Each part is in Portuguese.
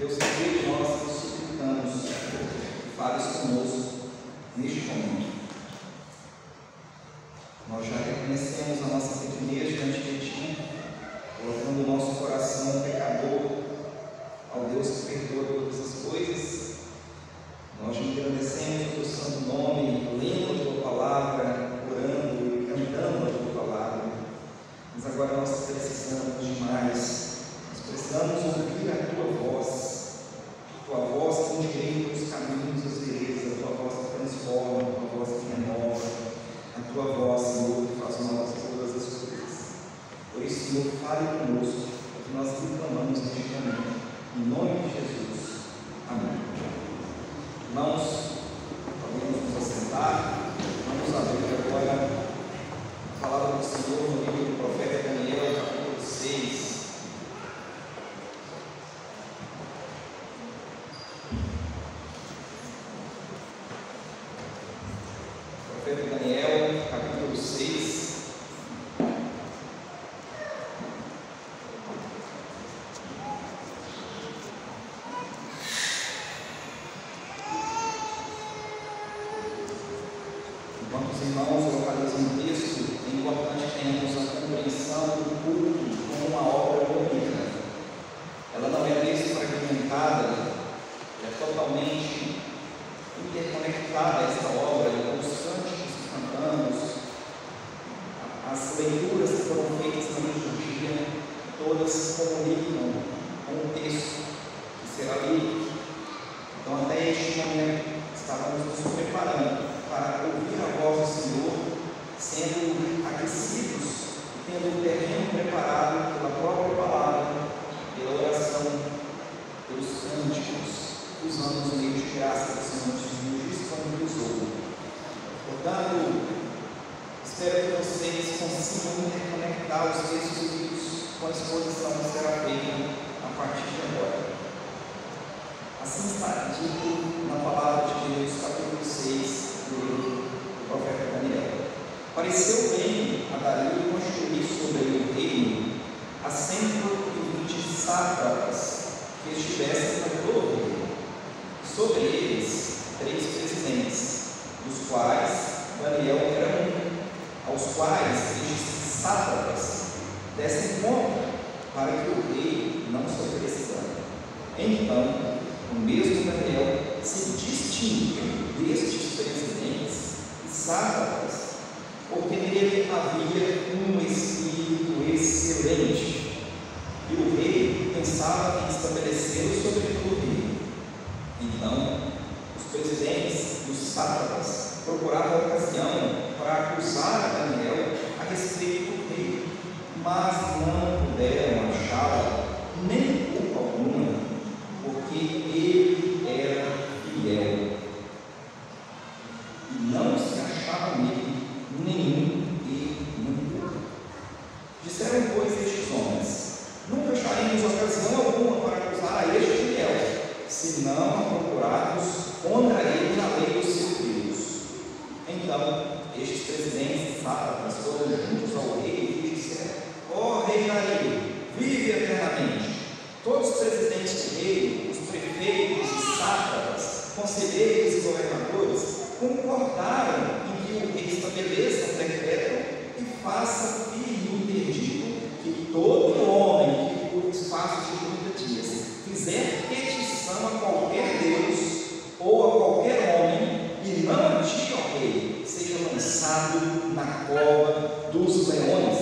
Deus, que nós nos suplicamos, fales conosco neste momento. Nós já reconhecemos a nossa pequenez diante de Ti, colocando o nosso coração pecador ao Deus que perdoa todas as coisas. Nós engrandecemos o Teu santo nome, lendo a Tua palavra, orando e cantando a Tua palavra. Mas agora nós precisamos de mais. Nós precisamos ouvir a Tua voz. Tua voz que endireita os caminhos, as veredas, a Tua voz que transforma, a Tua voz que renova, a Tua voz, Senhor, que faz novas todas as coisas. Por isso, Senhor, fale conosco, porque nós te clamamos neste momento, em nome de Jesus. Amém. Irmãos, podemos nos assentar. Vamos abrir agora a palavra do Senhor no livro do profeta Daniel, capítulo 6. Profeta Daniel, capítulo 6. Enquanto os irmãos localizam o texto, é importante que tenhamos a compreensão do culto como uma obra única. Ela não é desfragmentada, é totalmente interconectada esta obra, é constante que cantamos, as leituras que foram feitas na liturgia, todas se comunicam com o texto que será lido. Então, até este momento, estávamos nos preparando para ouvir a voz do Senhor, sendo aquecidos, tendo o terreno preparado pela própria palavra, pela oração, pelos cânticos, usando os meios de graça que o Senhor nos disponibilizou. Portanto, espero que vocês consigam reconectar os textos lidos com a exposição que será feita a partir de agora. Assim está dito na palavra de Deus, capítulo 6, do livro do profeta Daniel. Pareceu bem a Dario construir sobre o reino a 120 sátrapas que estivessem por todo o reino. Sobre eles, 3 presidentes, dos quais Daniel era um, aos quais estes sátrapas dessem conta para que o rei não sofresse dano. Então, o mesmo Daniel se distinguiu destes presidentes e sátrapas, porque nele havia um espírito excelente, e o rei pensava em estabelecê-lo sobre todo o reino. Então, os presidentes e os sátrapas procuraram a ocasião para acusar a Daniel a respeito do rei, mas não puderam achá-lo nem culpa alguma, porque ele era fiel e não se achava nele nenhum erro nenhum. Disseram, pois, estes homens: nunca acharemos ocasião alguma para acusar a este fiel, se não a procurarmos contra ele na lei do seu Deus. Então, estes presidentes e sátrapas foram juntos ao rei e disseram: ó rei Dario, vive eternamente. Todos os presidentes do reino, os prefeitos e sátrapas, conselheiros e governadores, concordaram em que o rei estabeleça um decreto e faça firme o interdito que todo homem que, por espaço de 30 dias, fizer petição a qualquer Deus ou a qualquer homem e não diga ao rei, seja lançado na cova dos leões.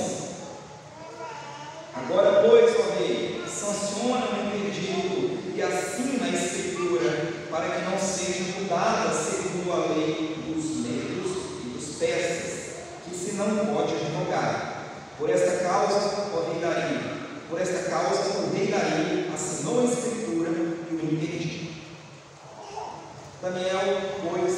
Agora, pois, ó rei, sanciona o interdito e assina a escritura para que não seja mudada segundo a lei dos medos e dos persas, que se não pode revogar. Por esta causa, ó rei Dario, por esta causa o rei Dario assinou a escritura e o interdito. Daniel, pois,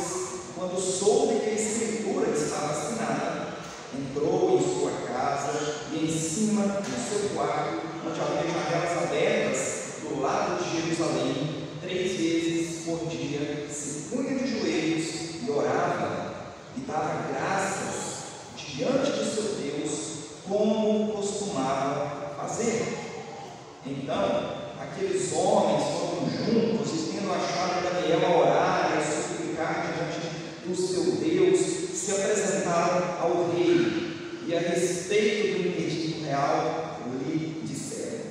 quando soube que a escritura estava assinada, entrou em sua casa e em cima do seu quarto, onde havia janelas abertas do lado de Jerusalém, 3 vezes por dia, se punha de joelhos e orava e dava graças diante de seu Deus, como costumava fazer. Então, aqueles homens foram juntos e, tendo achado Daniel a orar e a suplicar diante do seu Deus, se apresentaram ao rei e, a respeito do interdito real, lhe disseram: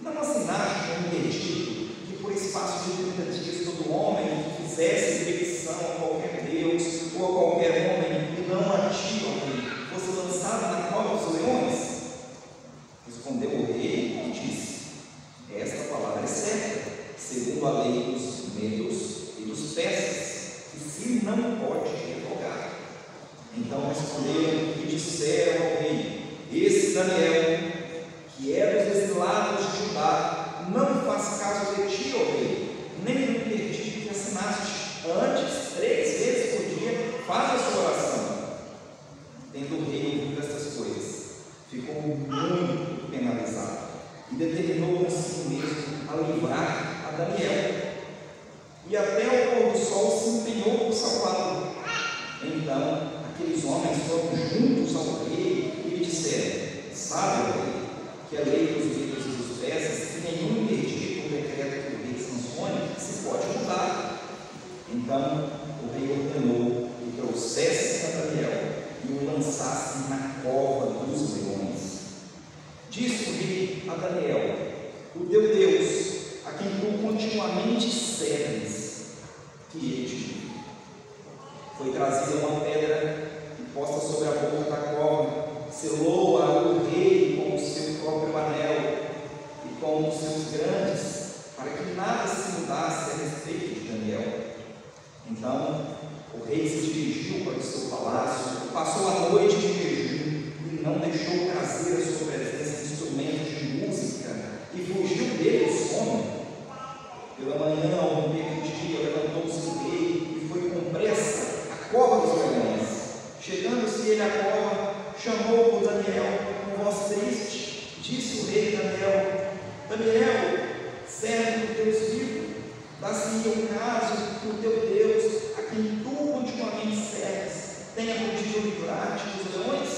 não assinaste um interdito que, por espaço de 30 dias, todo homem que fizesse petição a qualquer Deus ou a qualquer homem, e não a ti, ó rei, fosse lançado na cova dos leões? Respondeu o rei e disse: esta palavra é certa, segundo a lei dos medos e dos persas, que se não pode revogar. Então responderam e disseram ao rei: esse Daniel, que é dos exilados de Judá, não faz caso de ti, ó rei, nem do interdito que assinaste. Antes, 3 vezes por dia, faz a sua oração. Tendo o rei ouvido estas coisas, ficou muito penalizado e determinou consigo mesmo a livrar a Daniel, e até o pôr do sol se empenhou por salvá-lo. Então aqueles homens foram juntos ao rei e lhe disseram: sabe, rei, que a lei dos medos e dos persas, que nenhum interdito ou decreto do rei Sansone se pode mudar. Então o rei ordenou que trouxessem a Daniel e o lançassem na cova dos leões. Disse o rei a Daniel: o teu Deus, a quem tu continuamente serves, que ele te livre. Foi trazida uma pedra e posta sobre a boca da cova, selou-a o rei com o seu próprio anel e com os seus grandes, para que nada se mudasse a respeito de Daniel. Então o rei se dirigiu para o seu palácio, passou a noite em jejum e não deixou trazer à sua presença instrumentos de música, e fugiu dele o sono. Pela manhã, ao romper do dia, levantou-se o rei e foi com pressa à cova dos leões. Chegando-se ele à cova, chamou por Daniel com voz triste. Disse o rei a Daniel: Daniel, servo do Deus vivo, dá-se-me o caso que o teu Deus, a quem tu continuamente serves, tenha podido livrar-te dos leões?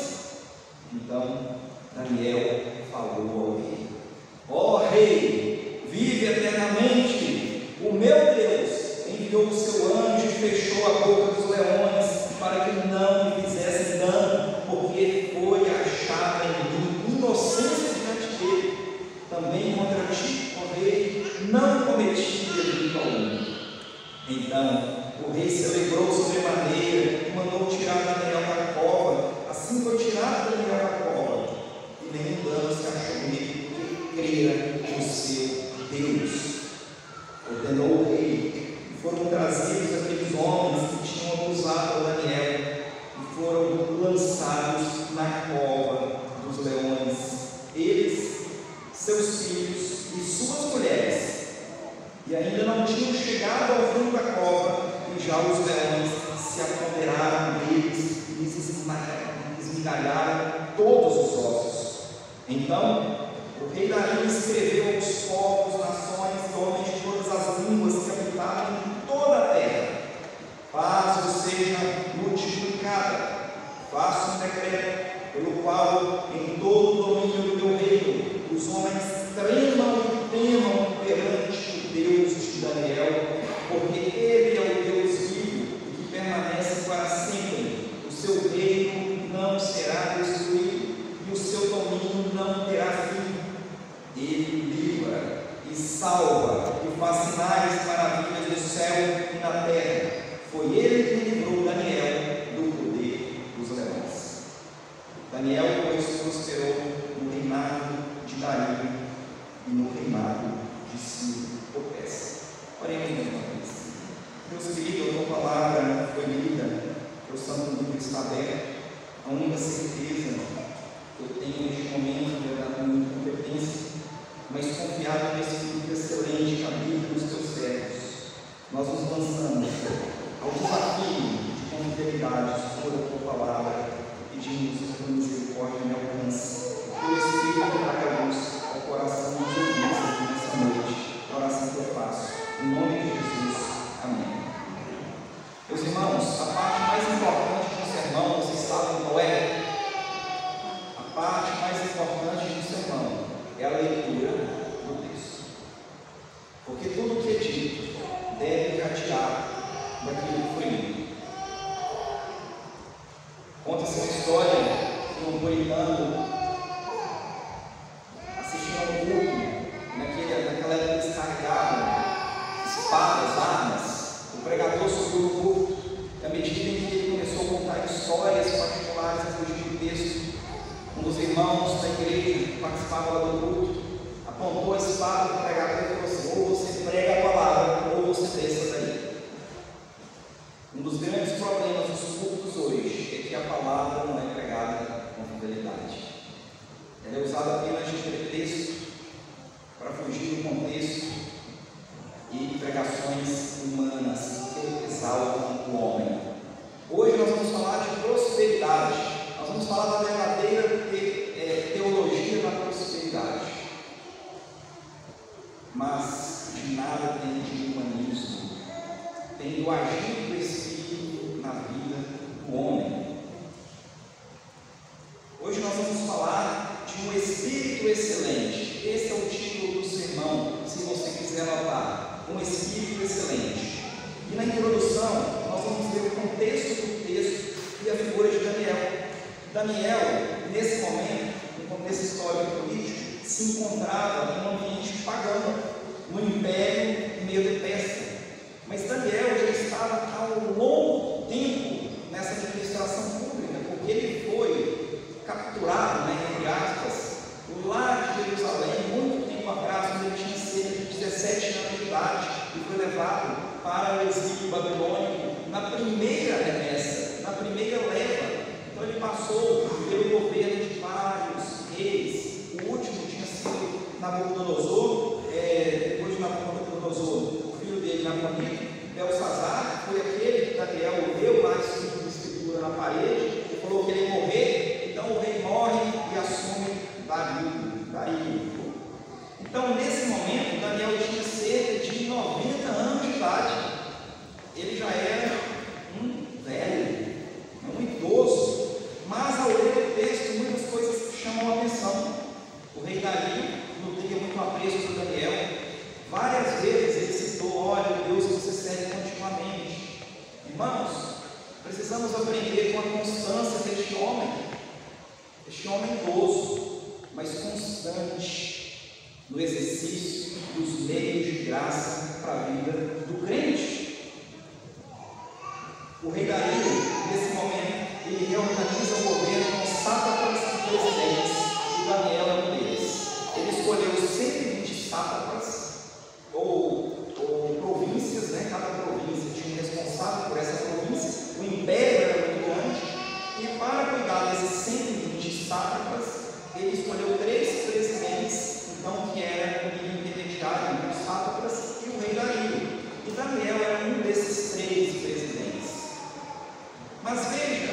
Então Daniel falou ao rei: ó rei, vive eternamente, o meu Deus enviou o seu anjo e fechou a boca dos leões para que não me fizessem dano, porque foi achada em mim inocência diante dele. Também contra ti, ó rei, não cometi delito algum. Então o rei se alegrou sobremaneira e mandou tirar Daniel da cova. Assim foi tirado Daniel da cova, e nenhum dano se achou nele, porque crera no seu Deus. Ordenou o rei, e foram trazidos aqueles homens que tinham acusado a Daniel, e foram lançados na cova dos leões, eles, seus filhos e suas mulheres. E ainda não tinham chegado ao fundo da cova, e já os leões se apoderaram deles e lhes esmigalharam todos os ossos. Então o rei Dario escreveu aos povos, nações e homens de todas as línguas que habitavam em toda a terra: paz vos seja multiplicada. Faça um decreto pelo qual, em todo o domínio do meu reino, os homens tremam e temam perante o Deus de Daniel, porque ele é o Deus vivo e que permanece para sempre. O seu reino não será destruído e o seu domínio não terá fim. Ele livra e salva e faz sinais, maravilhas no céu e na terra. Foi ele que livrou Daniel do poder dos leões. Daniel, pois, prosperou no reinado de Dario e no reinado de Ciro-Popés. Oremos mais uma vez. Meus queridos, a tua palavra foi lida, o santo livro está aberto. A única certeza que eu tenho neste momento é da minha competência, mas confiado nesse livro excelente que habita nos teus servos, nós nos lançamos ao desafio de com fidelidade expor a tua palavra, pedimos que a tua misericórdia me alcance, que o Espírito traga luz ao coração dos ouvintes aqui nessa noite, a oração que eu faço, em nome de Jesus, amém. Meus irmãos, a parte mais importante do sermão, vocês sabem qual é? A parte mais importante do sermão é a leitura do texto. porque tudo o que é dito deve jatear daquilo que foi lido. Conta-se uma história de um puritano assistindo a um culto, naquela época eles carregavam espadas, armas. O pregador subiu no culto, e à medida em que ele começou a contar histórias particulares a fugir do texto, um dos irmãos da igreja que participava lá do culto apontou a espada para o pregador e falou assim: ou você prega a palavra, ou você desça daí. Um dos grandes problemas dos cultos hoje é que a palavra não é pregada com fidelidade. Ela é usada apenas de pretexto para fugir do contexto e pregações humanas que exaltam o homem. Hoje nós vamos falar de prosperidade. Nós vamos falar da verdadeira teologia da prosperidade. Mas de nada tem de humanismo, tem do agir do Espírito na vida do homem. Hoje nós vamos falar de um Espírito excelente. Esse é o título do sermão, se você quiser anotar. Um Espírito excelente. E na introdução nós vamos ver o contexto do texto e a figura de Daniel. Daniel, nesse momento, no contexto histórico e político, se encontrava em um ambiente pagão, no Império Medo-Persa. Mas Daniel já estava há um longo tempo nessa administração pública, porque ele foi capturado, entre aspas, lá de Jerusalém, muito tempo atrás, quando ele tinha cerca de 17 anos de idade, e foi levado para o exílio babilônico na primeira remessa, na primeira leva. Então ele passou pelo governo de vários reis. O último tinha sido Nabucodonosor, depois de Nabucodonosor, o filho dele, Nabonido, Belsazar, foi aquele que Daniel leu lá escrito de escritura na parede, e falou que ele ia morrer. Então o rei morre e assume Dario. Então nesse momento Daniel tinha cerca de 90 anos de idade. Ele já era um velho, um idoso, mas ao ler o texto muitas coisas chamam a atenção. O rei Dario nutria muito apreço por Daniel. Várias vezes ele citou: olha, o Deus que você serve continuamente. Irmãos, precisamos aprender com a constância deste homem idoso, mas constante no exercício dos meios de graça para a vida do crente. O rei Dario, nesse momento, ele reorganiza o governo com sátrapas e presidentes, e Daniel é um deles. Ele escolheu 120 sátrapas, ou províncias, cada província tinha um responsável por essa província. O império era muito grande, e para cuidar desses 120 sátrapas, ele escolheu 3 presidentes, então, que era o nível intermediário entre os sátrapas e o rei Dario. E Daniel era um desses 3 presidentes. Mas veja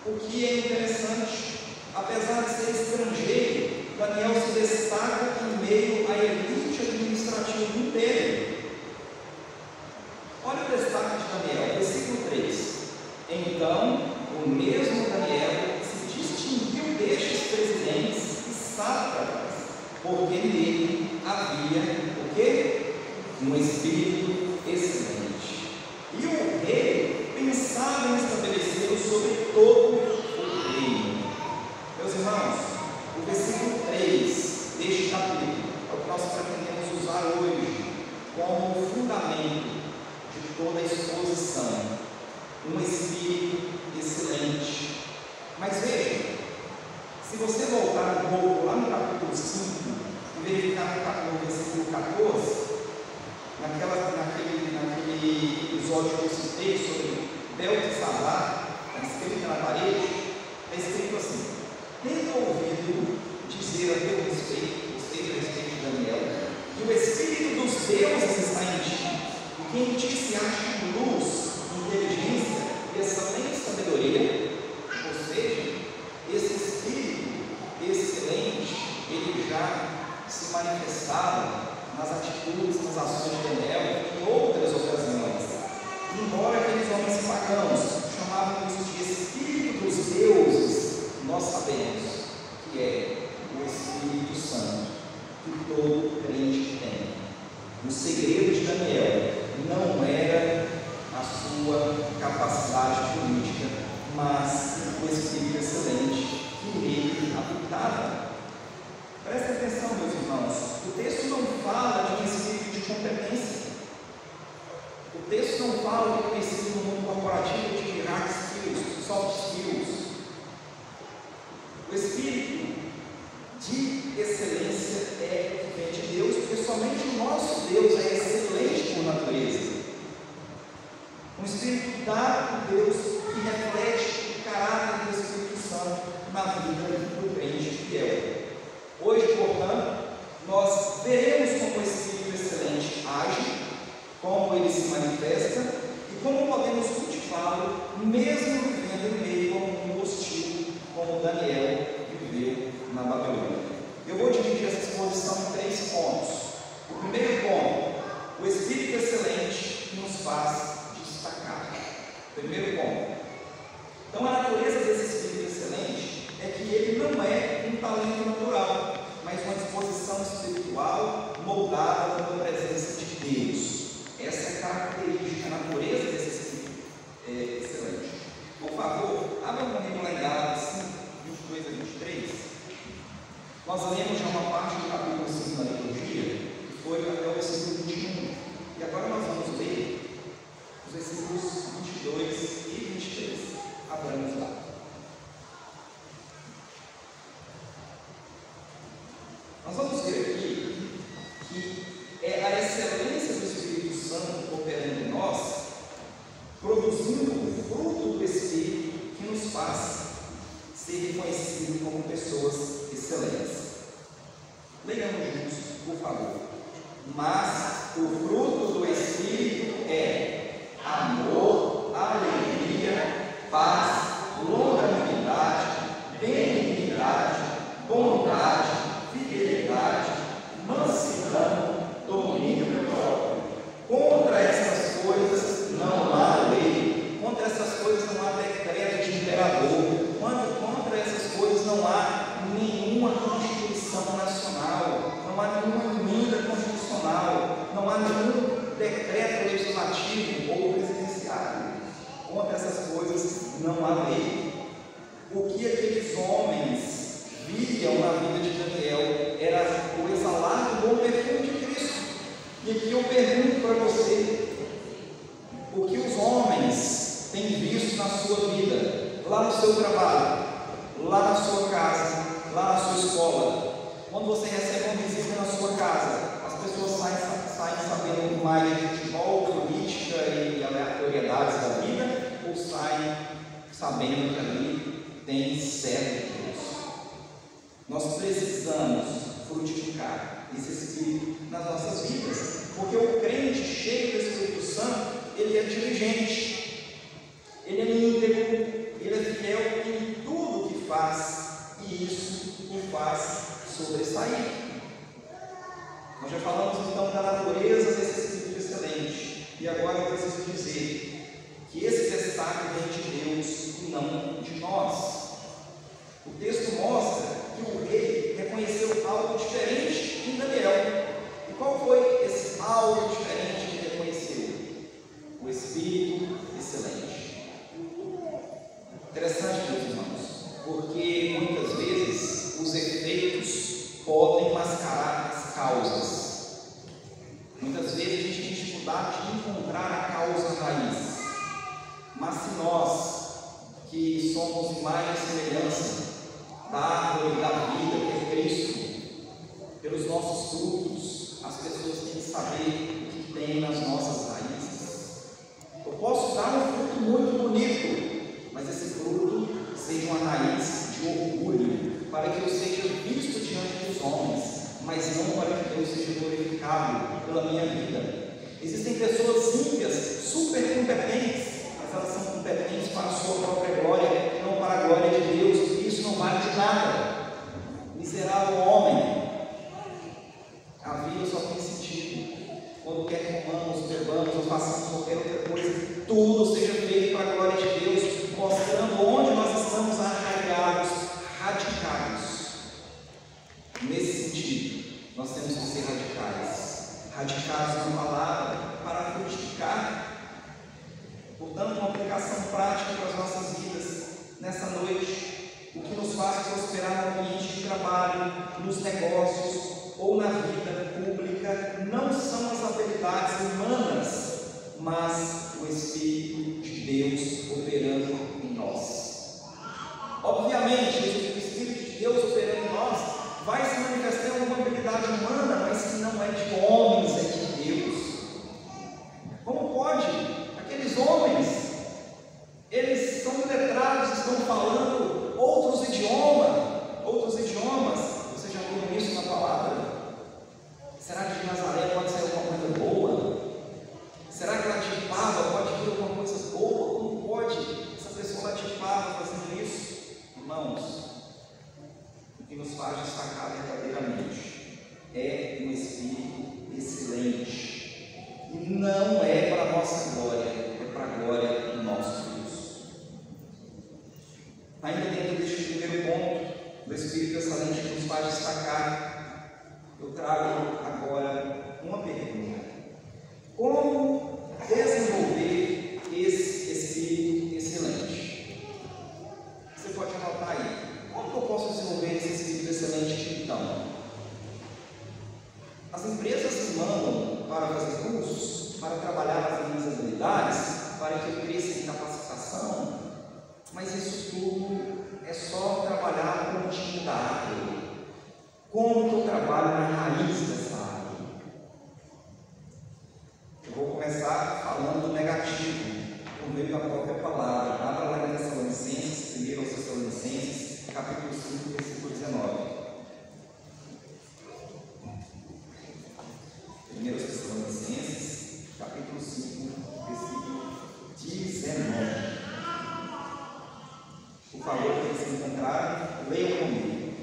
o que é interessante: apesar de ser estrangeiro, Daniel se destaca em meio à elite administrativa do império. Olha o destaque de Daniel, versículo 3. Então, o mesmo Daniel se distinguiu destes presidentes e sátrapas, porque nele havia o quê? Um espírito excelente. E o rei pensava em estabelecê-lo sobre todo o reino. Meus irmãos, o versículo 3 deste capítulo é o que nós pretendemos usar hoje como fundamento de toda a exposição. Um espírito excelente. Mas veja, se você voltar um pouco lá no capítulo 5 e verificar no versículo 14, naquele episódio que eu citei sobre Beltesazar, escrito na parede, é escrito assim: tendo ouvido dizer a teu respeito, a respeito de Daniel, que o Espírito dos deuses está em ti, e que em ti se acha luz, inteligência e excelente sabedoria. Ou seja, esse Espírito excelente, ele já se manifestava nas atitudes, nas ações de Daniel em outras ocasiões. Embora aqueles homens pagãos chamavam isso de Espírito dos deuses, nós sabemos que é o Espírito Santo que todo crente tem. O segredo de Daniel não era a sua capacidade política, mas o espírito excelente que nele habitava. Prestem atenção, meus irmãos, o texto não fala de um espírito de competência. O texto não fala de conhecido no mundo corporativo de hard skills, soft skills. O espírito de excelência é que vem de Deus, porque somente o nosso Deus é excelente por natureza. Um espírito dado por Deus que reflete o caráter do Espírito Santo na vida do crente fiel. Hoje, portanto, nós veremos como o espírito excelente age, como ele se manifesta e como podemos cultivá-lo, mesmo vivendo em meio a um mundo hostil, como Daniel viveu na Babilônia. Eu vou dividir essa exposição em 3 pontos. O primeiro ponto, o espírito excelente nos faz destacar. Primeiro ponto. Então, a natureza desse espírito excelente é que ele não é um talento natural, mas uma disposição espiritual moldada pela presença de Deus. Essa é a característica, a natureza desse espírito excelente. Por favor, abra comigo lá em Gálatas 5, 22 a 23. Nós lemos já uma parte do capítulo 5 da liturgia, que foi até o versículo 21. E agora nós vamos ler os versículos 22 e 23. Abramos lá. Nós vamos ver aqui que é a excelência do Espírito Santo operando em nós, produzindo o fruto do Espírito que nos faz ser reconhecidos como pessoas excelentes. Leiamos juntos, por favor. Mas o fruto do Espírito é amor, alegria, paz, longanimidade, benignidade, bondade, fidelidade, mansidão, domínio próprio. Contra essas coisas não há lei, contra essas coisas não há decreto de imperador, contra essas coisas não há nenhuma constituição nacional, não há nenhuma emenda constitucional, não há nenhum decreto legislativo ou presidenciário. Contra essas coisas não há lei. O que aqueles homens viam na vida de Daniel era o exalar do bom perfume de Cristo. E aqui eu pergunto para você: o que os homens têm visto na sua vida, lá no seu trabalho, lá na sua casa, lá na sua escola? Quando você recebe uma visita na sua casa, as pessoas saem sabendo mais de futebol, política e aleatoriedades da vida, ou saem sabendo que ali tem servo de Deus? Nós precisamos frutificar esse Espírito nas nossas vidas, porque o crente cheio do Espírito Santo, ele é diligente, ele é íntegro, ele é fiel em tudo que faz, e isso o faz sobressair. Nós já falamos então da natureza desse Espírito excelente, e agora eu preciso dizer que esse destaque vem de Deus e não de nós. O texto mostra que o rei reconheceu algo diferente em Daniel. E qual foi esse algo diferente que ele reconheceu? O Espírito excelente. Interessante, meus irmãos, porque muitas vezes os efeitos podem mascarar as causas. Muitas vezes a gente tem dificuldade de encontrar a causa raiz. Mas se nós, que somos imagem e semelhança da árvore da vida, que é Cristo, pelos nossos frutos, as pessoas têm que saber o que tem nas nossas raízes. Eu posso dar um fruto muito bonito, mas esse fruto seja uma raiz de orgulho, para que eu seja visto diante dos homens, mas não para que Deus seja glorificado pela minha vida. Existem pessoas ímpias, super competentes, mas elas são competentes para a sua própria glória, não para a glória de Deus. Isso não vale de nada. Miserável homem, a vida só tem sentido quando quer que comamos, bebamos ou façamos qualquer outra coisa, tudo seja feito para a glória de Deus, mostrando onde nós estamos arraigados, radicados. Nesse sentido, nós temos que ser radicais. radicados na palavra para frutificar. Portanto, uma aplicação prática para as nossas vidas nessa noite, o que nos faz prosperar no ambiente de trabalho, nos negócios ou na vida pública, não são as habilidades humanas, mas o Espírito de Deus operando em nós. Obviamente, o Espírito de Deus operando em nós vai se manifestar em alguma habilidade humana, mas que não é de homens, é de Deus. Como pode? Aqueles homens, eles são letrados, estão falando outros idiomas. Vocês já viram isso na palavra? Será que de Nazaré pode ser alguma coisa boa? Será que lá de Pava pode vir alguma coisa boa? Como pode essa pessoa lá de Pava fazendo isso? Irmãos, o que nos faz destacar verdadeiramente é um Espírito excelente. E não é para a nossa glória, é para a glória do nosso Deus. Ainda dentro deste primeiro ponto do Espírito excelente que nos faz destacar, eu trago agora uma pergunta: como desenvolver esse Espírito excelente? Você pode anotar aí. Como que eu posso desenvolver esse Espírito excelente então? As empresas me mandam para fazer cursos, para trabalhar as minhas habilidades, para que eu cresça em capacitação, mas isso tudo é só trabalhar com o time da árvore. Como que eu trabalho na raiz dessa árvore? Eu vou começar falando do negativo, por meio da própria palavra. Abra lá em Tessalonicenses, 1 Tessalonicenses, capítulo 5, versículo 19. 1 Tessalonicenses, capítulo 5, versículo 19. Por favor, que se encontrarem, leiam comigo.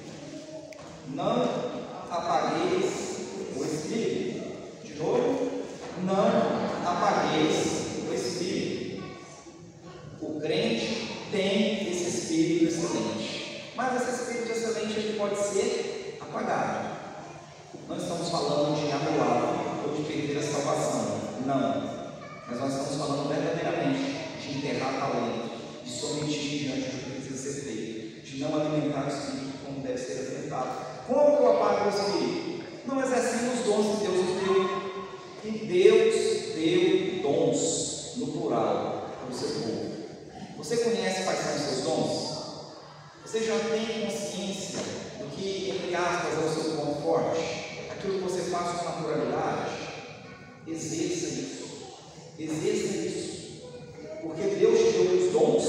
Não apagueis o Espírito. De novo, não apagueis o Espírito. O crente tem esse Espírito excelente, mas esse Espírito excelente ele pode ser apagado. Não estamos falando de anular ou de perder a salvação, não, mas nós estamos falando verdadeiramente de enterrar talento, de se omitir diante do que precisa ser feito, de não alimentar o Espírito como deve ser alimentado. Como que eu apago o Espírito? Não exercendo os dons que Deus nos deu. E Deus deu dons, no plural, para o seu povo. Você conhece quais são os seus dons? Você já tem consciência do que, entre aspas, é o seu ponto forte? Aquilo que você faz com naturalidade? Exerça isso. Exerça isso. Porque Deus te deu os dons,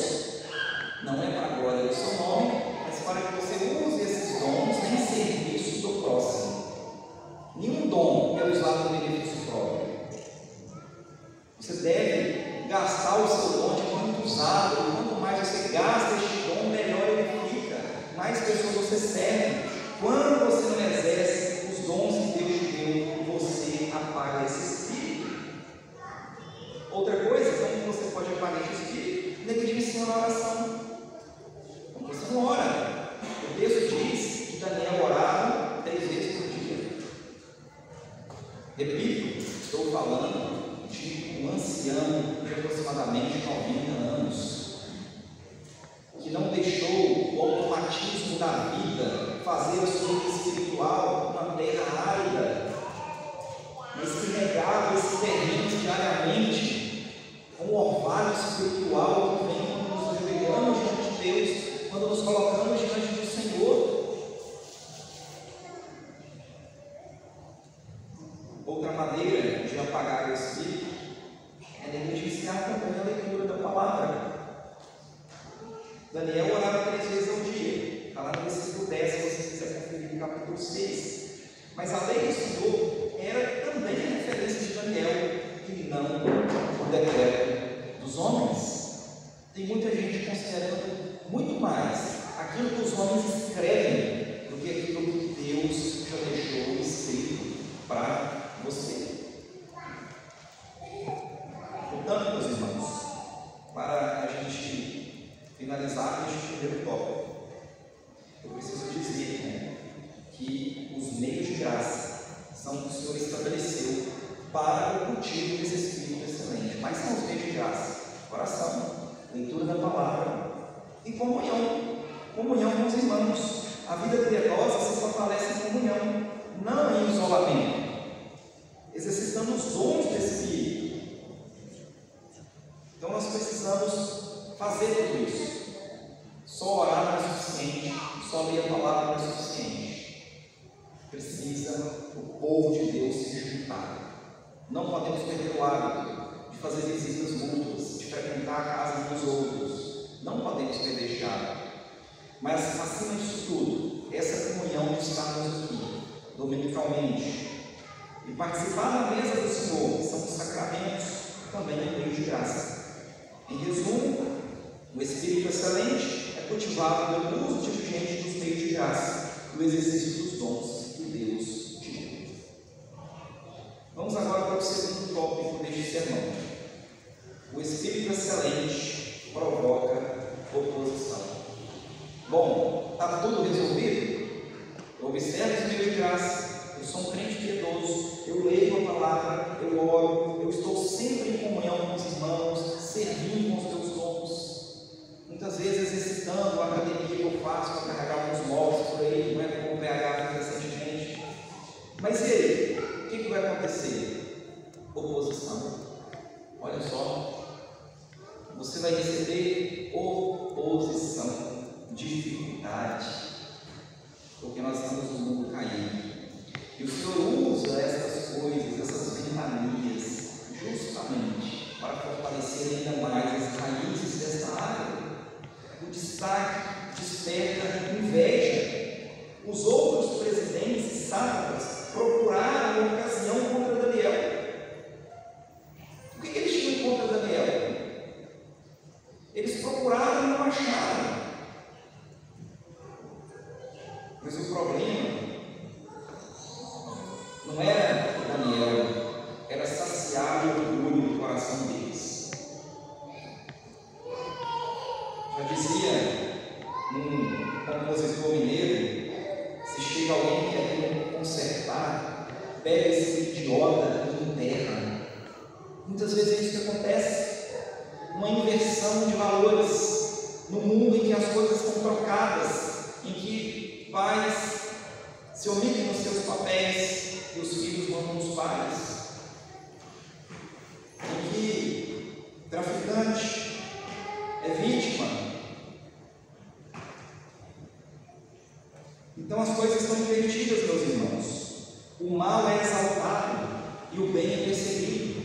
não é para a glória do seu nome, mas para que você use esses dons em serviço do próximo. Nenhum dom é usado em benefício próprio. Você deve gastar o seu dom de quanto usado, e quanto mais você gasta este dom, melhor ele fica, mais pessoas você serve. Quando você não exerce os dons que Deus te deu, você apaga esse Espírito. Outra coisa, como você pode apagar esse Espírito? Negligenciando a oração. Como você não ora? O texto diz que Daniel orava 3 vezes por dia. Repito, estou falando de um ancião de aproximadamente 90 anos, que não deixou o automatismo da vida fazer a sua vida espiritual uma terra árida, mas que negava esse terreno diariamente, um orvalho espiritual que vem quando nos ajoelhamos diante de Deus, quando nos colocamos diante do Senhor. Outra maneira de apagar o Espírito é negligenciar também a leitura da palavra. Daniel orava 3 vezes ao dia, está lá no versículo 10, se você quiser conferir no capítulo 6. Mas a lei do Senhor era também a referência de Daniel e não o decreto dos homens. Tem muita gente considerando muito mais aquilo que os homens escrevem do que aquilo que Deus já deixou escrito para você. Portanto, meus irmãos, para a gente finalizar este primeiro tópico, eu preciso dizer que os meios de graça são o que o Senhor estabeleceu para o cultivo desse Espírito excelente. Quais são os meios de graça? Oração, leitura da palavra e comunhão. Comunhão com os irmãos. A vida piedosa se fortalece em comunhão, não em isolamento, exercitando os dons do Espírito. Então nós precisamos fazer tudo isso. Só orar não é suficiente, só ler a palavra não é suficiente. Precisa o povo de Deus se juntar. Não podemos perder o hábito de fazer visitas mútuas, de frequentar a casa dos outros. Não podemos perder esse hábito. Mas, acima disso tudo, essa comunhão de estarmos aqui, dominicalmente, e participar da mesa do Senhor, que são os sacramentos, também é meio de graça. Em resumo, o Espírito excelente é cultivado pelo uso diligente dos meios de graça, do exercício dos dons que Deus te deu. Vamos agora para o segundo tópico deste sermão. O Espírito excelente provoca oposição. Bom, está tudo resolvido? Eu observo os meios de graça, eu sou um crente piedoso, eu leio a palavra, eu oro, eu estou sempre em comunhão com os irmãos, servindo com os meus dons, muitas vezes exercitando a academia que eu faço para carregar alguns móveis por aí, não é como o PH fez recentemente. Mas e aí? O que vai acontecer? Oposição. Olha só, você vai receber oposição, dificuldade, porque nós estamos no mundo caído. E o Senhor usa essas coisas, essas ventanias, justamente para fortalecer ainda mais as raízes dessa árvore. O destaque desperta inveja. Os outros presidentes e sátrapas procuraram uma ocasião contra Daniel. O que eles tinham contra Daniel? Eles procuraram e não acharam. Mas o problema não era Daniel, era saciar o orgulho do coração deles. Já dizia um compositor mineiro: se chega alguém querendo consertar, pega esse idiota e enterra. Muitas vezes é isso que acontece, uma inversão de valores no mundo em que as coisas são trocadas, em que pais se omitem nos seus papéis e os filhos mandam os pais, em que traficante é vítima. Então as coisas estão invertidas, meus irmãos. O mal é exaltado e o bem é perseguido.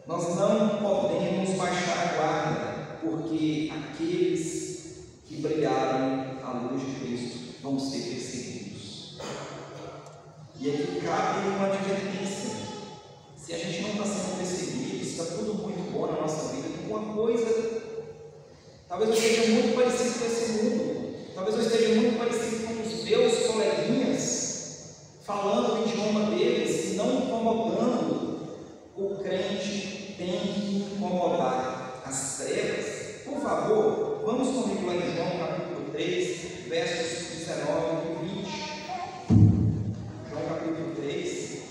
Nós não podemos baixar a guarda, porque aqueles que brilharam à luz de Cristo vão ser perseguidos. E aqui cabe uma advertência: se a gente não está sendo perseguido, está tudo muito bom na nossa vida, alguma coisa, talvez eu esteja muito parecido com esse mundo, talvez eu esteja muito parecido com os meus coleguinhas, falando o idioma deles e não incomodando. O crente tem que incomodar as trevas. Por favor, vamos comigo lá em João capítulo 3, versos 19 e 20. João capítulo 3,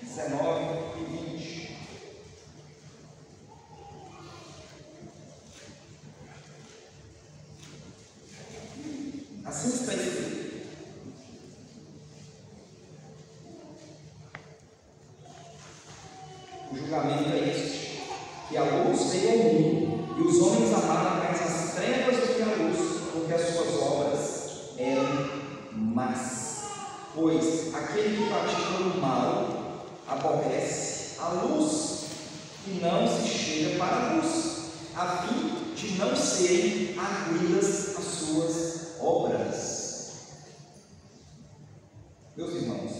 19 e 20. Assim está escrito: o julgamento é este, que a luz veio ao mundo, e os homens amaram mais as trevas do que a luz, porque as suas obras eram más. Pois aquele que pratica o mal aborrece a luz e não se chega para a luz, a fim de não serem arguidas as suas obras. Meus irmãos,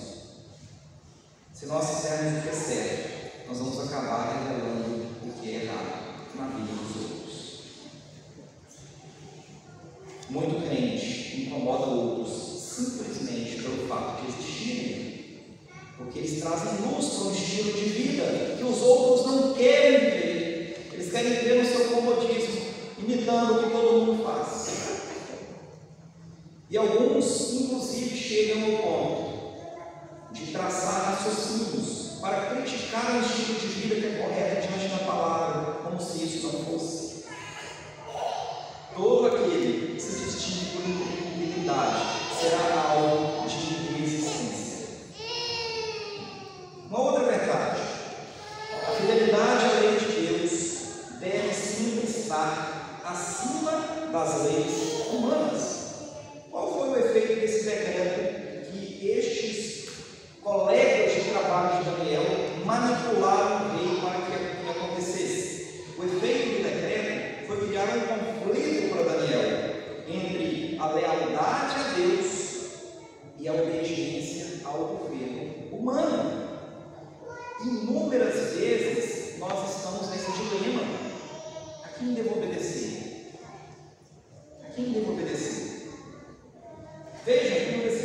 se nós fizermos o que é certo, nós vamos acabar revelando o que é errado na vida dos outros. Muito crente incomoda outros simplesmente pelo fato de existirem, porque eles trazem luz para um estilo de vida que os outros não querem ver. Eles querem ver no seu comodismo, imitando o que todo mundo faz. E alguns, inclusive, chegam ao ponto de traçar raciocínios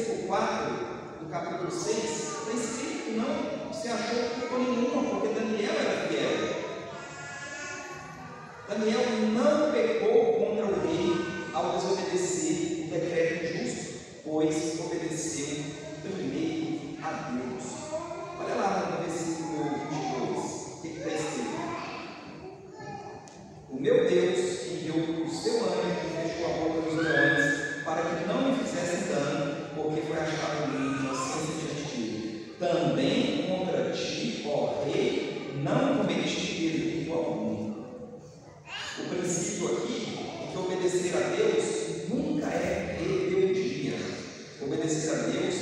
versículo 4 do capítulo 6, está escrito que não se achou culpa nenhuma, porque Daniel era fiel. Daniel não pecou contra o rei ao desobedecer o decreto injusto, pois obedeceu primeiro a Deus. Olha lá no versículo 22, o que está escrito? O meu Deus enviou o seu anjo e fechou a boca dos leões, para que não me fizessem dano, porque foi achado em mim inocência diante de ti. Também contra ti, ó rei, não cometi delito algum. O princípio aqui é que obedecer a Deus nunca é rebeldia. Obedecer a Deus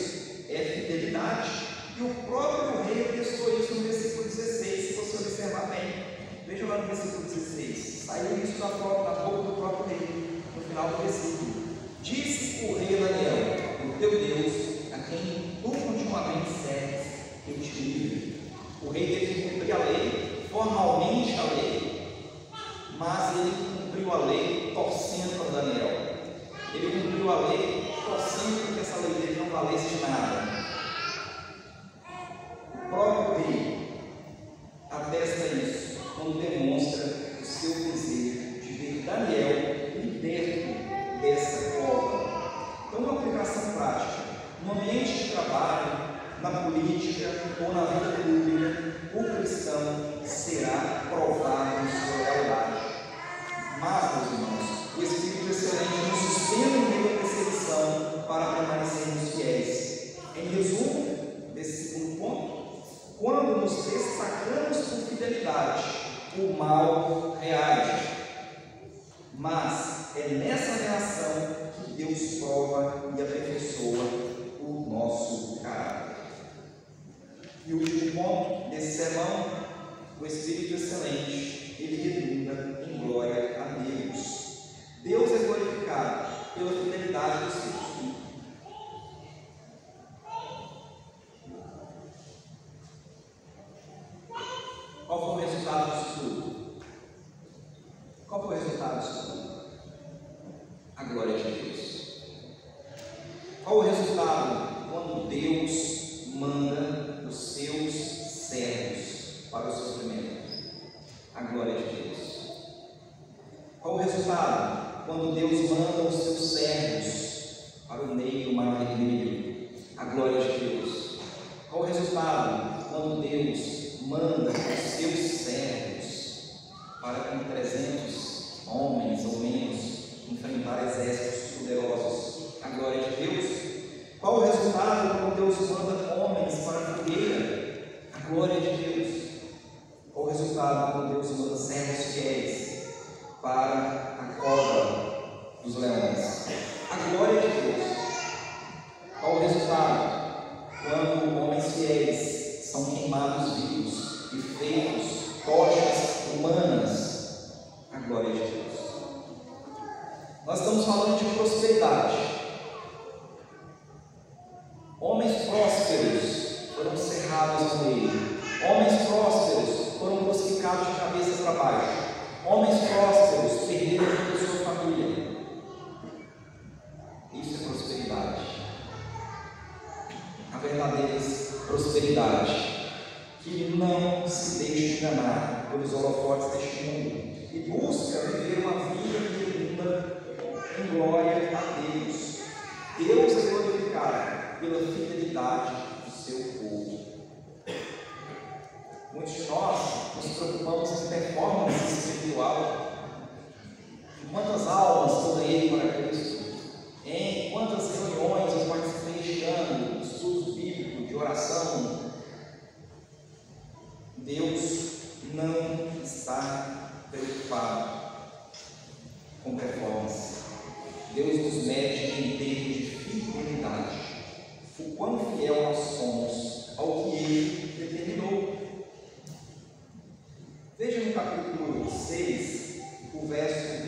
é fidelidade. E o próprio rei atestou isso no versículo 16, se você observar bem. Veja lá no versículo 16. Saiu isso da boca do próprio rei, no final do versículo. Disse o rei Daniel: o teu Deus, a quem tu continuamente serves, ele te livre. O rei teve que cumprir a lei, formalmente a lei, mas ele cumpriu a lei torcendo para Daniel. Ele cumpriu a lei torcendo para que essa lei dele não valesse de nada. O próprio rei atesta isso quando demonstra o seu desejo de ver Daniel liberto dessa cova. Então, uma aplicação prática: no ambiente de trabalho, na política ou na vida pública, o cristão será provado em sua lealdade. Mas, meus irmãos, o Espírito excelente nos sustenta em meio à perseguição para permanecermos fiéis. Em resumo, desse segundo ponto, quando nos destacamos por fidelidade, o mal reage. Mas é nessa reação que Deus prova e aperfeiçoa o nosso caráter. E o último ponto desse sermão: o Espírito excelente, ele redunda em glória a Deus. Deus é glorificado pela fidelidade dos seus. Qual foi o resultado disso tudo? Qual foi o resultado disso tudo? A glória de Deus. Qual o resultado quando Deus manda os seus servos para o sofrimento? A glória de Deus. Qual o resultado quando Deus manda os seus servos para o meio do mar vermelho? A glória de Deus. Qual o resultado quando Deus manda os seus servos para com 300 homens ou menos enfrentar exércitos poderosos? A glória de Deus. Qual o resultado quando Deus manda homens para a fogueira? A glória de Deus. Qual o resultado quando Deus manda servos fiéis para a cova dos leões? A glória de Deus. Qual o resultado quando homens fiéis são queimados vivos e feitos tochas humanas? A glória de Deus. Nós estamos falando de prosperidade. Homens prósperos foram cerrados no meio. Homens prósperos foram crucificados de cabeça para baixo. Homens prósperos perderam toda a sua família. Isso é prosperidade. A verdadeira prosperidade, que não se deixa enganar pelos holofotes deste mundo e busca viver uma vida que redunda em glória a Deus. Deus é glorificado pela fidelidade do seu povo. Muitos de nós nos preocupamos em performance espiritual. Em quantas almas eu ganhei para Cristo? Em quantas reuniões eu participei este ano, estudos bíblicos, de oração? Deus não está preocupado com performance. Deus nos mede em termos de fidelidade. O quão fiel nós somos ao que Ele determinou. Veja no capítulo 6, os versos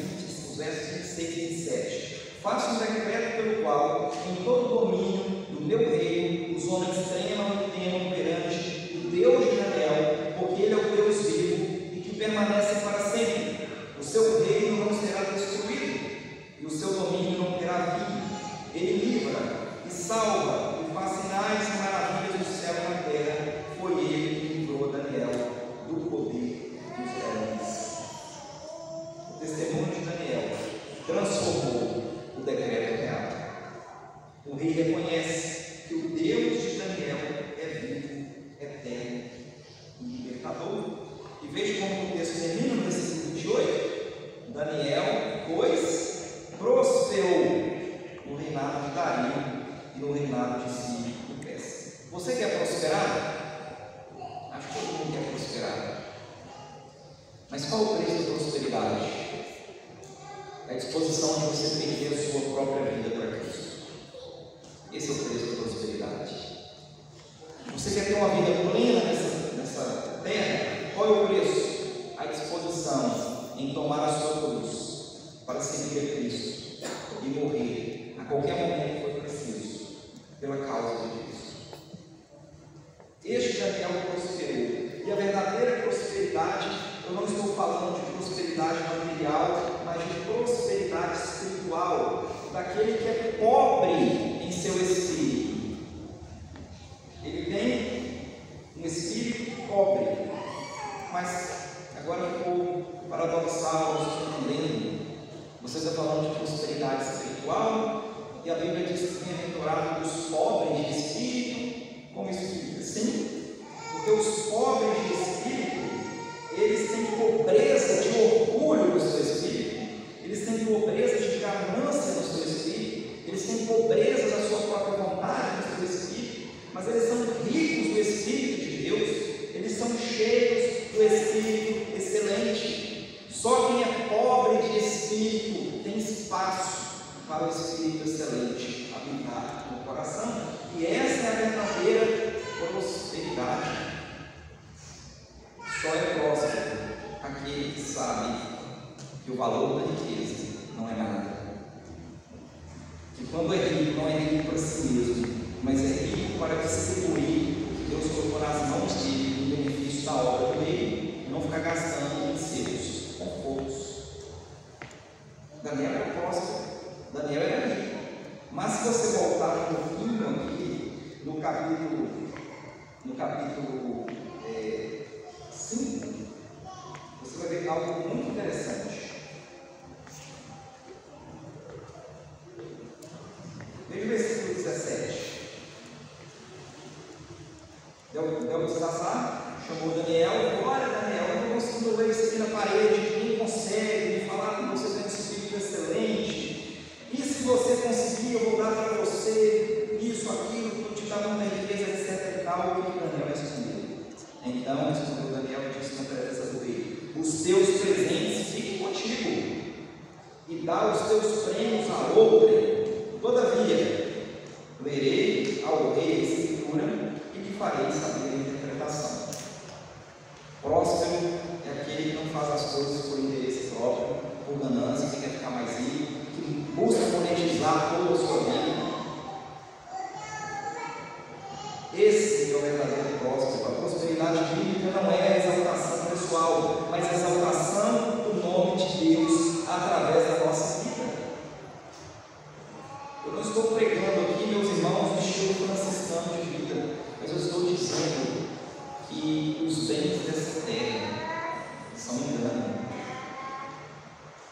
rei reconhece que o Deus de Daniel é vivo, eterno e libertador. E veja como o texto termina no versículo 28. Daniel, pois, prosperou no reinado de Dario e no reinado de Ciro do Pérsia. Você quer prosperar? Acho que todo mundo quer prosperar. Mas qual o preço da prosperidade? É a disposição de você perder a sua própria vida para Cristo. Esse é o preço da prosperidade. Você quer ter uma vida plena nessa terra? Qual é o preço? A disposição em tomar a sua cruz para seguir a Cristo e morrer a qualquer momento que for preciso pela causa de Cristo. Este Daniel prosperou. E a verdadeira prosperidade, eu não estou falando de prosperidade material, mas de prosperidade espiritual, daquele que é pobre em seu espírito. Ele tem um espírito pobre, mas agora ficou paradoxal, eu estou entendendo. Você está falando de prosperidade espiritual, e a Bíblia diz que bem-aventurado os pobres de espírito, como espírito? Sim, porque os pobres de espírito, eles têm pobreza de orgulho no seu espírito, eles têm pobreza de ganância no seu espírito, eles têm pobreza da sua própria vontade no seu espírito, mas eles são ricos do Espírito de Deus, eles são cheios do Espírito excelente. Só quem é pobre de espírito tem espaço para o Espírito excelente habitar no coração, e essa é a verdadeira prosperidade. Só é próspero aquele que sabe que o valor da riqueza não é nada, que quando é rico não é rico para si mesmo, mas é rico para distribuir o que Deus colocou nas mãos dele em benefício da obra do reino, e não ficar gastando em seus confortos. Daniel era próspero, Daniel era rico, mas se você voltar um pouquinho aqui no capítulo 5, você vai ver algo muito interessante. Veja o versículo 17. Beltesazar chamou Daniel e falou: olha, Daniel, eu não consigo ler isso aqui na parede, ninguém consegue me falar que você tem um espírito excelente, e se você conseguir, eu vou dar para você isso, aquilo, vou te dar uma riqueza, etc e tal. E Daniel respondeu. Então respondeu Daniel e disse na presença do rei: os teus presentes fiquem contigo, e dá os teus prêmios a outrem. Todavia, lerei ao rei a escritura e lhe farei saber a interpretação. Próspero é aquele que não faz as coisas por interesse próprio, por ganância, que quer ficar mais rico, que busca monetizar toda a sua vida. Esse é o verdadeiro próspero. A prosperidade bíblica não é a exaltação pessoal, mas a exaltação do nome de Deus através da nossa vida. Eu não estou pregando aqui, meus irmãos, no estilo franciscano de vida, mas eu estou dizendo que os bens dessa terra são engano,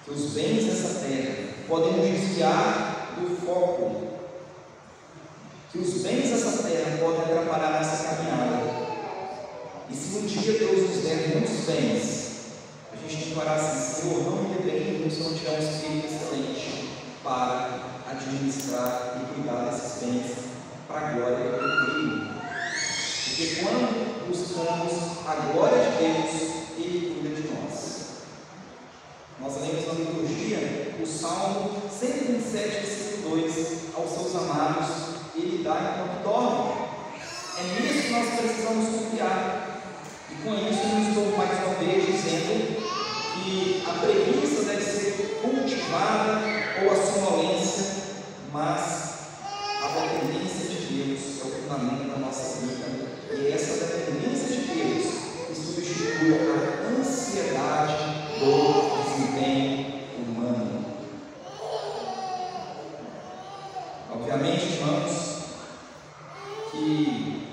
que os bens dessa terra podem nos desviar do foco, que os bens dessa terra podem atrapalhar nossa caminhada. E se um dia Deus nos der muitos bens, a gente tem que orar assim: Senhor, não me dê bem se eu não tiver um espírito excelente para administrar e cuidar desses bens para a glória do Reino. Porque quando buscamos a glória de Deus, Ele cuida de nós. Nós lemos na liturgia o Salmo 127, versículo 2: aos seus amados Ele dá enquanto dorme. É nisso que nós precisamos confiar. E com isso eu não estou mais uma vez dizendo que a preguiça deve ser cultivada ou a sonolência, mas a dependência de Deus é o fundamento da nossa vida, e é essa dependência de Deus que substitui a ansiedade do desempenho humano. Obviamente, irmãos, que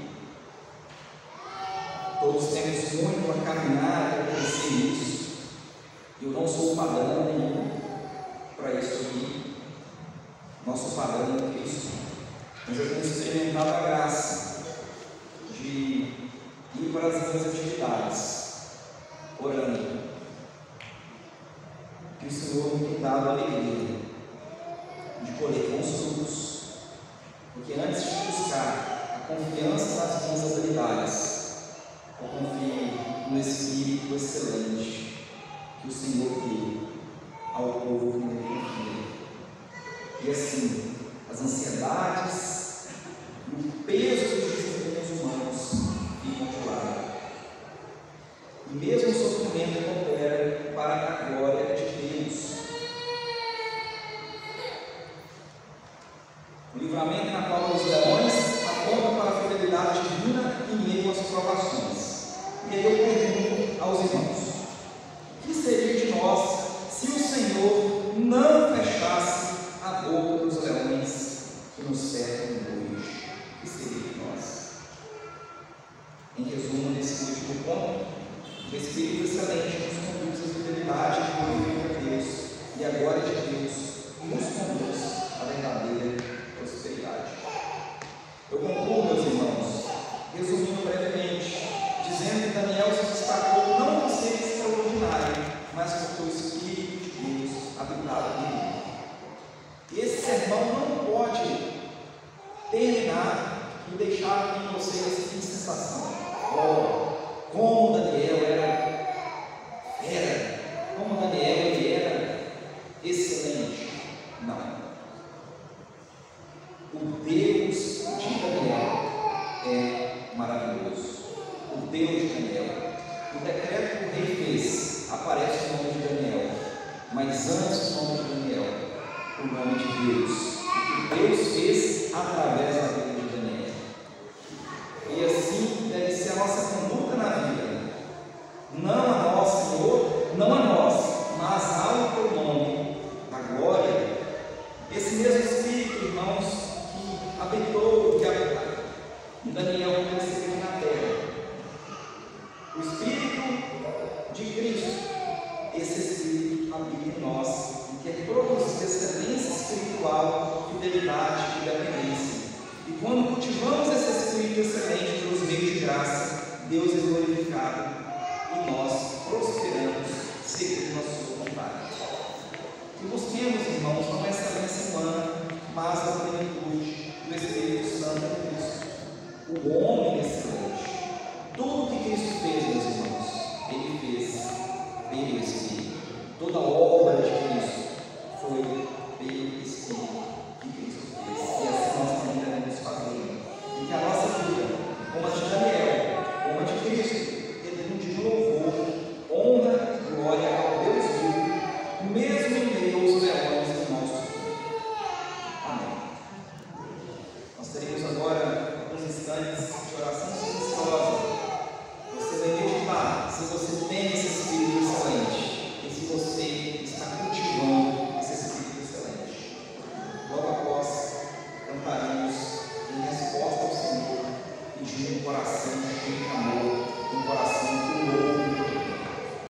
todos temos muito a caminhar para crescer nisso. Eu não sou padrão nenhum para isso aqui. Nosso padrão é Cristo. mas eu tenho experimentado a graça de ir para as minhas atividades, orando, que o Senhor me tem dado a alegria de colher bons frutos, porque antes de buscar a confiança nas minhas habilidades, eu confio no Espírito excelente que o Senhor deu ao povo que nele confia. E assim, as ansiedades e o peso dos desempenhos humanos ficam de lado. E mesmo o sofrimento coopera para a glória de Deus. O livramento na cova dos leões aponta para a fidelidade divina em meio às provações. E aí eu pergunto aos irmãos: o que seria de nós se o Senhor não fechasse a boca dos leões que nos cercam hoje? O que seria de nós? Em resumo, nesse último ponto, o Espírito excelente nos conduz à fidelidade de glorificar a Deus, e a glória de Deus nos conduz à verdadeira prosperidade. Eu concluo, meus irmãos, resumindo brevemente, dizendo que Daniel se destacou não por ser extraordinário, mas porque o Espírito de Deus habitava nele. E esse sermão não pode terminar e deixar em você a seguinte sensação: oh, como Daniel era fera, como Daniel ele era excelente. Não. O Deus de Daniel é maravilhoso. O Deus de Daniel. O decreto que o rei fez, aparece o nome de Daniel, mas antes do nome de Daniel, o nome de Deus. O que Deus fez através da vida de Daniel. E assim deve ser a nossa conduta na vida. Não a nós, Senhor, não a nós, mas ao teu nome, da glória. Esse mesmo Espírito, irmãos, que habitou, que Daniel recebeu na terra. O Espírito de Cristo, esse Espírito habita em nós e quer produzir excelência espiritual, fidelidade e dependência. E quando cultivamos esse Espírito excelente pelos meios de graça, Deus é glorificado e nós prosperamos segundo a sua vontade. Que busquemos, irmãos, não essa excelência humana, mas a plenitude do Espírito